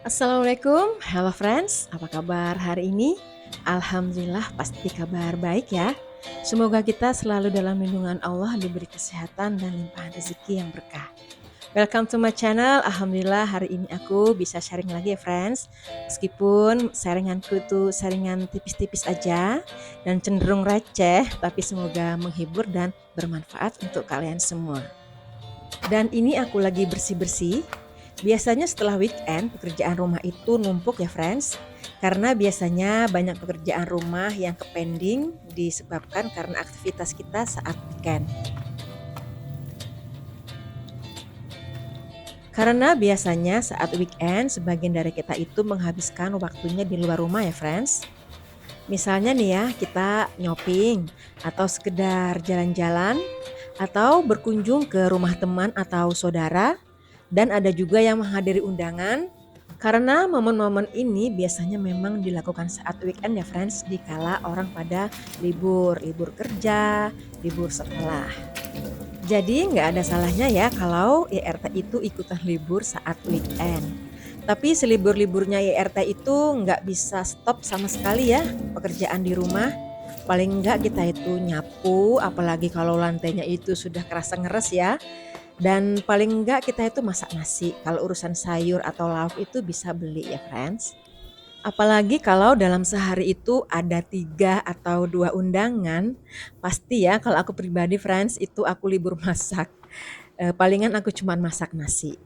Assalamualaikum, hello friends, apa kabar hari ini? Alhamdulillah pasti kabar baik ya. Semoga kita selalu dalam lindungan Allah diberi kesehatan dan limpahan rezeki yang berkah. Welcome to my channel, Alhamdulillah hari ini aku bisa sharing lagi ya friends. Meskipun sharinganku itu sharingan tipis-tipis aja dan cenderung receh, tapi semoga menghibur dan bermanfaat untuk kalian semua. Dan ini aku lagi bersih-bersih. Biasanya setelah weekend pekerjaan rumah itu numpuk ya friends. Karena biasanya banyak pekerjaan rumah yang kepending disebabkan karena aktivitas kita saat weekend. Karena biasanya saat weekend sebagian dari kita itu menghabiskan waktunya di luar rumah ya friends. Misalnya nih ya, kita shopping atau sekedar jalan-jalan atau berkunjung ke rumah teman atau saudara, dan ada juga yang menghadiri undangan. Karena momen-momen ini biasanya memang dilakukan saat weekend ya friends, dikala orang pada libur kerja, libur sekolah. Jadi nggak ada salahnya ya kalau YRT itu ikutan libur saat weekend. Tapi selibur-liburnya YRT itu nggak bisa stop sama sekali ya pekerjaan di rumah. Paling nggak kita itu nyapu, apalagi kalau lantainya itu sudah kerasa ngeres ya. Dan paling enggak kita itu masak nasi. Kalau urusan sayur atau lauk itu bisa beli ya friends. Apalagi kalau dalam sehari itu ada 3 atau 2 undangan, pasti ya kalau aku pribadi friends itu aku libur masak. Palingan aku cuman masak nasi.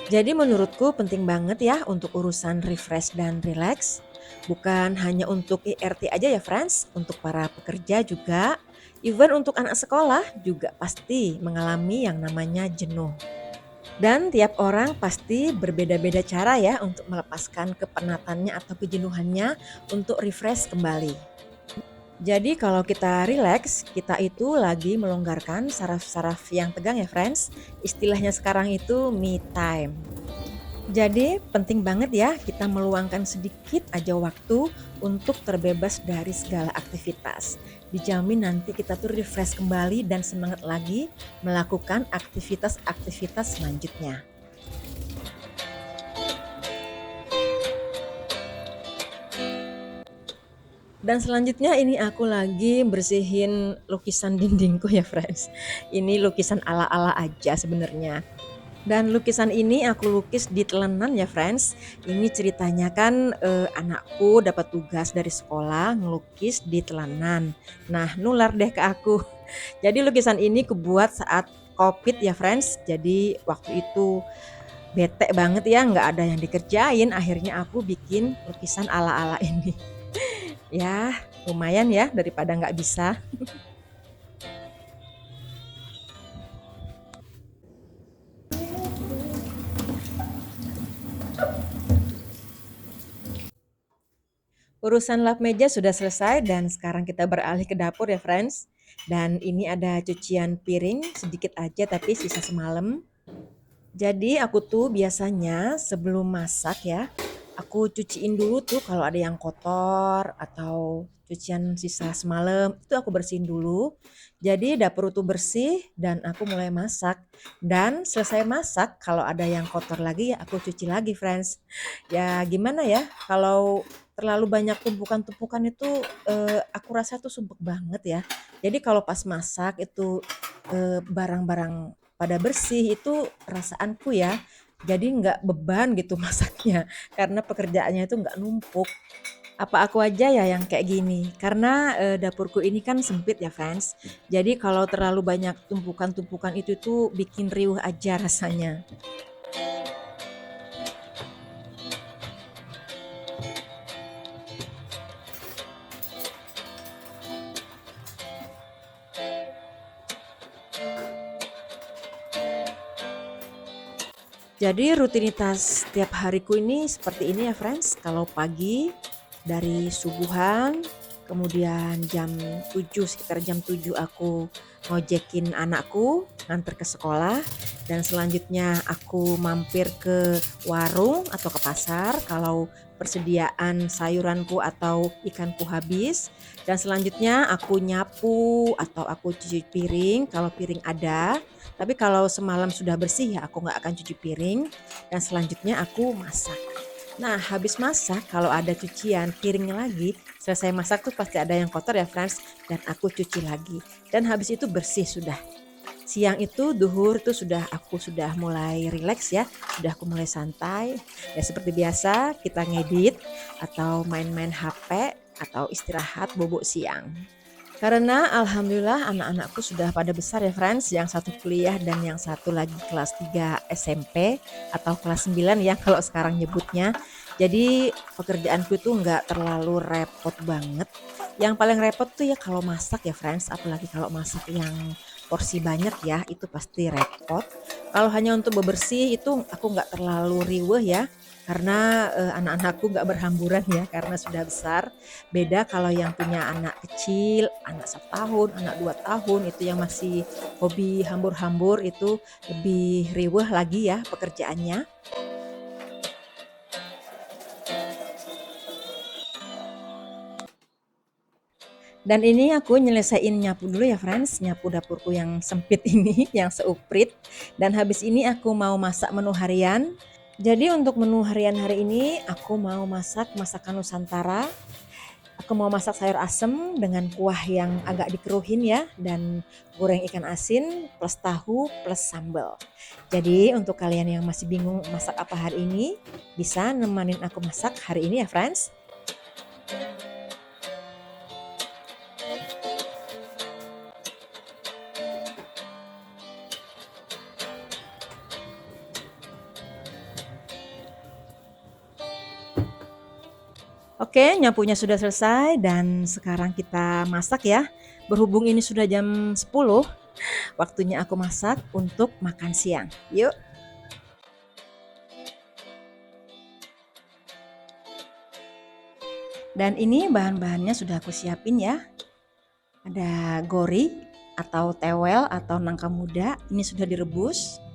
Jadi menurutku penting banget ya untuk urusan refresh dan relax. Bukan hanya untuk IRT aja ya friends, untuk para pekerja juga. Even untuk anak sekolah juga pasti mengalami yang namanya jenuh. Dan tiap orang pasti berbeda-beda cara ya untuk melepaskan kepenatannya atau kejenuhannya untuk refresh kembali. Jadi kalau kita relax, kita itu lagi melonggarkan saraf-saraf yang tegang ya friends. Istilahnya sekarang itu me time. Jadi penting banget ya kita meluangkan sedikit aja waktu untuk terbebas dari segala aktivitas. Dijamin nanti kita tuh refresh kembali dan semangat lagi melakukan aktivitas-aktivitas selanjutnya. Dan selanjutnya ini aku lagi bersihin lukisan dindingku ya friends. Ini lukisan ala-ala aja sebenarnya. Dan lukisan ini aku lukis di telenan ya friends. Ini ceritanya kan anakku dapat tugas dari sekolah ngelukis di telenan. Nah nular deh ke aku. Jadi lukisan ini kubuat saat COVID ya friends. Jadi waktu itu bete banget ya nggak ada yang dikerjain. Akhirnya aku bikin lukisan ala-ala ini. Ya lumayan ya daripada nggak bisa. Urusan lap meja sudah selesai dan sekarang kita beralih ke dapur ya friends. Dan ini ada cucian piring sedikit aja tapi sisa semalam. Jadi aku tuh biasanya sebelum masak ya, aku cuciin dulu tuh kalau ada yang kotor atau cucian sisa semalam itu aku bersihin dulu. Jadi dapur tuh bersih dan aku mulai masak. Dan selesai masak kalau ada yang kotor lagi ya aku cuci lagi friends. Ya gimana ya kalau terlalu banyak tumpukan-tumpukan itu aku rasa tuh sumpek banget ya. Jadi kalau pas masak itu barang-barang pada bersih itu perasaanku ya. Jadi nggak beban gitu masaknya karena pekerjaannya itu nggak numpuk. Apa aku aja ya yang kayak gini? Karena dapurku ini kan sempit ya friends. Jadi kalau terlalu banyak tumpukan-tumpukan itu tuh bikin riuh aja rasanya. Jadi rutinitas setiap hariku ini seperti ini ya friends. Kalau pagi dari subuhan Kemudian sekitar jam 7 aku ngojekin anakku nganter ke sekolah, dan selanjutnya aku mampir ke warung atau ke pasar kalau persediaan sayuranku atau ikanku habis, dan selanjutnya aku nyapu atau aku cuci piring kalau piring ada. Tapi kalau semalam sudah bersih ya aku nggak akan cuci piring, dan selanjutnya aku masak. Nah, habis masak kalau ada cucian piringnya lagi, selesai masak tuh pasti ada yang kotor ya friends, dan aku cuci lagi. Dan habis itu bersih sudah. Siang itu duhur tuh aku sudah mulai rileks ya, sudah aku mulai santai. Ya seperti biasa kita ngedit atau main-main HP atau istirahat bobok siang. Karena alhamdulillah anak-anakku sudah pada besar ya friends, yang satu kuliah dan yang satu lagi kelas 3 SMP atau kelas 9 ya kalau sekarang nyebutnya. Jadi pekerjaanku itu nggak terlalu repot banget. Yang paling repot tuh ya kalau masak ya friends, apalagi kalau masak yang porsi banyak ya, itu pasti repot. Kalau hanya untuk bebersih itu aku nggak terlalu riweh ya, karena anak-anakku nggak berhamburan ya karena sudah besar. Beda kalau yang punya anak kecil, anak 1 tahun, anak 2 tahun itu yang masih hobi hambur-hambur itu lebih riweh lagi ya pekerjaannya. Dan ini aku nyelesain nyapu dulu ya friends, nyapu dapurku yang sempit ini, yang seuprit. Dan habis ini aku mau masak menu harian. Jadi untuk menu harian hari ini aku mau masak masakan Nusantara. Aku mau masak sayur asem dengan kuah yang agak dikeruhin ya, dan goreng ikan asin plus tahu plus sambal. Jadi untuk kalian yang masih bingung masak apa hari ini, bisa nemenin aku masak hari ini ya friends. Oke, nyapunya sudah selesai dan sekarang kita masak ya. Berhubung ini sudah jam 10, waktunya aku masak untuk makan siang. Yuk. Dan ini bahan-bahannya sudah aku siapin ya. Ada gori atau tewel atau nangka muda, ini sudah direbus.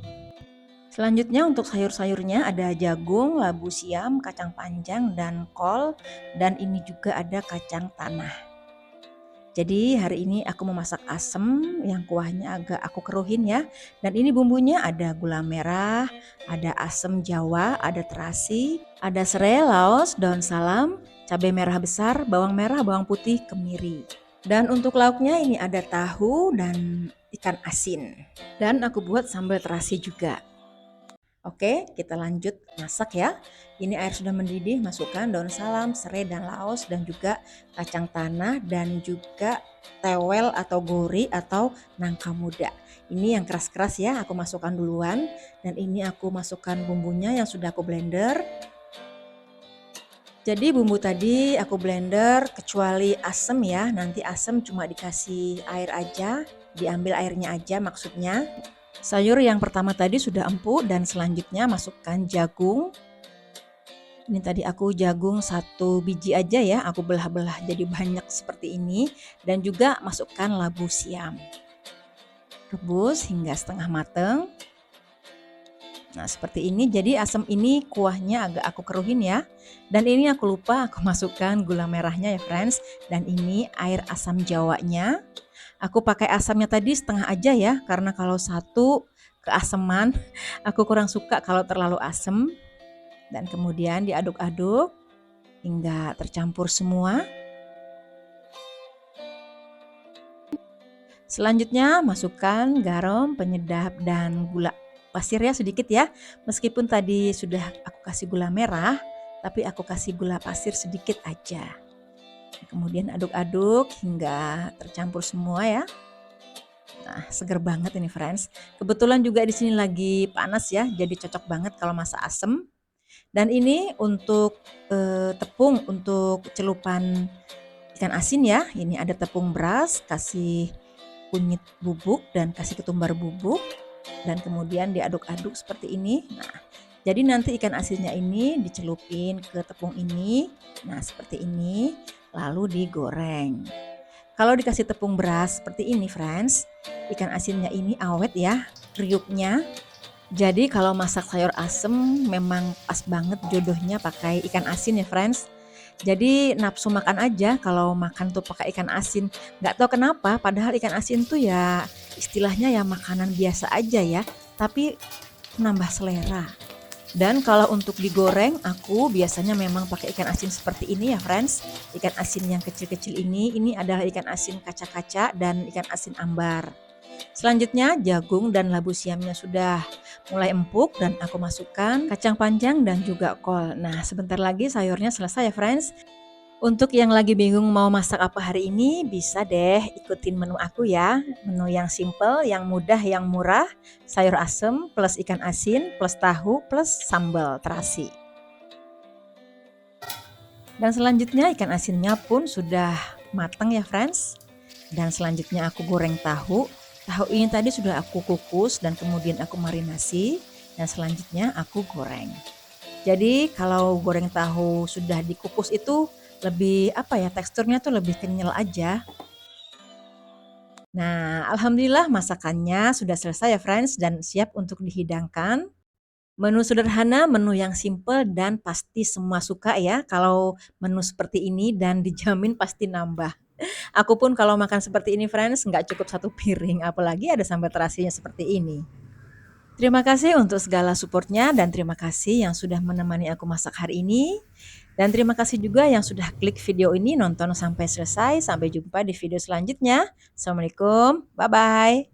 Selanjutnya untuk sayur-sayurnya ada jagung, labu siam, kacang panjang, dan kol. Dan ini juga ada kacang tanah. Jadi hari ini aku memasak asem yang kuahnya agak aku keruhin ya. Dan ini bumbunya ada gula merah, ada asem jawa, ada terasi, ada serai, laos, daun salam, cabai merah besar, bawang merah, bawang putih, kemiri. Dan untuk lauknya ini ada tahu dan ikan asin. Dan aku buat sambal terasi juga. Oke, kita lanjut masak ya. Ini air sudah mendidih, masukkan daun salam, serai dan laos dan juga kacang tanah dan juga tewel atau gori atau nangka muda. Ini yang keras-keras ya, aku masukkan duluan, dan ini aku masukkan bumbunya yang sudah aku blender. Jadi bumbu tadi aku blender kecuali asem ya, nanti asem cuma dikasih air aja, diambil airnya aja maksudnya. Sayur yang pertama tadi sudah empuk dan selanjutnya masukkan jagung. Ini tadi aku jagung 1 biji aja ya, aku belah-belah jadi banyak seperti ini, dan juga masukkan labu siam. Rebus hingga setengah mateng. Nah seperti ini, jadi asam ini kuahnya agak aku keruhin ya. Dan ini aku lupa aku masukkan gula merahnya ya friends, dan ini air asam jawanya. Aku pakai asamnya tadi setengah aja ya, karena kalau satu keaseman, aku kurang suka kalau terlalu asem. Dan kemudian diaduk-aduk hingga tercampur semua. Selanjutnya masukkan garam, penyedap, dan gula pasir ya sedikit ya. Meskipun tadi sudah aku kasih gula merah, tapi aku kasih gula pasir sedikit aja. Kemudian aduk-aduk hingga tercampur semua ya. Nah, seger banget ini friends. Kebetulan juga di sini lagi panas ya, jadi cocok banget kalau masak asem. Dan ini untuk tepung untuk celupan ikan asin ya. Ini ada tepung beras, kasih kunyit bubuk dan kasih ketumbar bubuk, dan kemudian diaduk-aduk seperti ini. Nah, jadi nanti ikan asinnya ini dicelupin ke tepung ini. Nah, seperti ini. lalu digoreng. Kalau dikasih tepung beras seperti ini friends, ikan asinnya ini awet ya, kriuknya. Jadi kalau masak sayur asem memang pas banget jodohnya pakai ikan asin ya friends. Jadi nafsu makan aja kalau makan tuh pakai ikan asin. Nggak tahu kenapa, padahal ikan asin tuh ya istilahnya ya makanan biasa aja ya. Tapi nambah selera. Dan kalau untuk digoreng, aku biasanya memang pakai ikan asin seperti ini ya friends. Ikan asin yang kecil-kecil ini adalah ikan asin kaca-kaca dan ikan asin ambar. Selanjutnya jagung dan labu siamnya sudah mulai empuk dan aku masukkan kacang panjang dan juga kol. Nah sebentar lagi sayurnya selesai ya friends. Untuk yang lagi bingung mau masak apa hari ini, bisa deh ikutin menu aku ya. Menu yang simple, yang mudah, yang murah. Sayur asem plus ikan asin plus tahu plus sambal terasi. Dan selanjutnya ikan asinnya pun sudah matang ya friends. Dan selanjutnya aku goreng tahu. Tahu ini tadi sudah aku kukus dan kemudian aku marinasi. Dan selanjutnya aku goreng. Jadi kalau goreng tahu sudah dikukus itu lebih apa ya, teksturnya tuh lebih kenyal aja. Nah, alhamdulillah masakannya sudah selesai ya friends dan siap untuk dihidangkan. Menu sederhana, menu yang simple dan pasti semua suka ya kalau menu seperti ini dan dijamin pasti nambah. Aku pun kalau makan seperti ini friends nggak cukup satu piring, apalagi ada sambal terasinya seperti ini. Terima kasih untuk segala supportnya dan terima kasih yang sudah menemani aku masak hari ini. Dan terima kasih juga yang sudah klik video ini nonton sampai selesai. Sampai jumpa di video selanjutnya. Assalamualaikum, bye-bye.